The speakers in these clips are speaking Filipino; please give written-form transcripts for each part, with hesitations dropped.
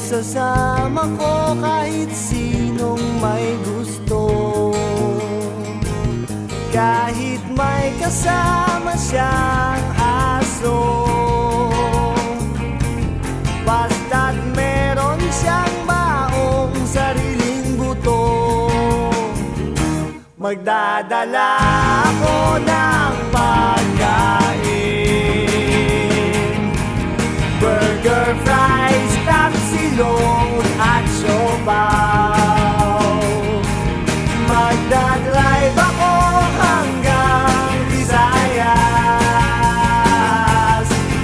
Isasama ko kahit sinong may gusto, kahit may kasama siyang aso. Basta't meron siyang maong sariling buto, magdadala ako ng pagkain. Burger, fries, tapsilong at siopaw. Magdadrive ako hanggang Visayas.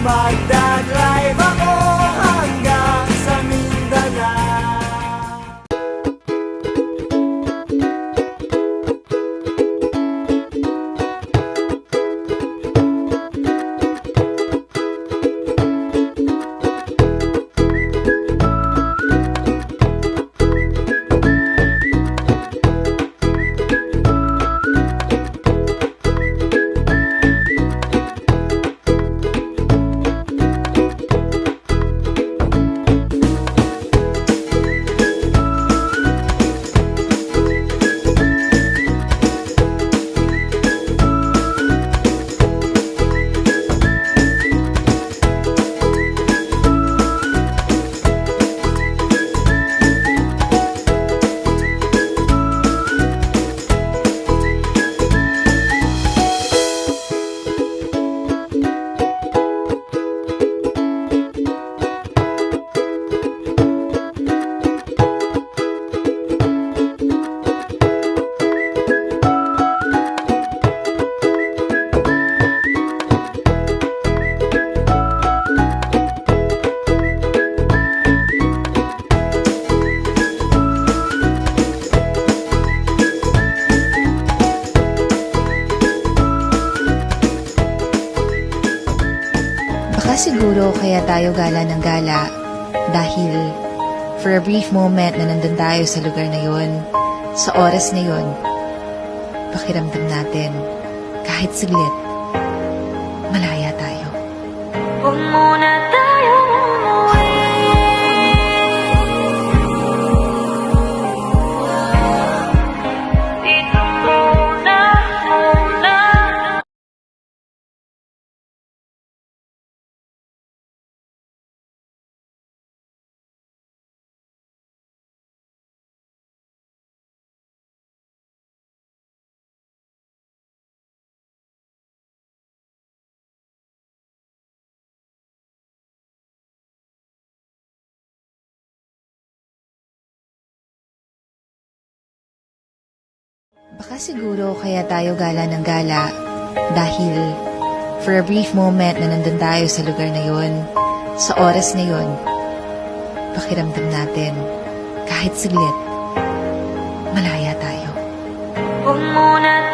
Magdadrive ako hanggang sa Mindanao. Baka siguro kaya tayo gala ng gala dahil for a brief moment na nandun tayo sa lugar na yon, sa oras na yon, pakiramdam natin kahit saglit, malaya tayo. Huwag muna tayong umuwi. Dito muna. Baka siguro kaya tayo gala ng gala dahil for a brief moment na nandun tayo sa lugar na yon, sa oras na yon, pakiramdam natin kahit saglit, malaya tayo. Huwag muna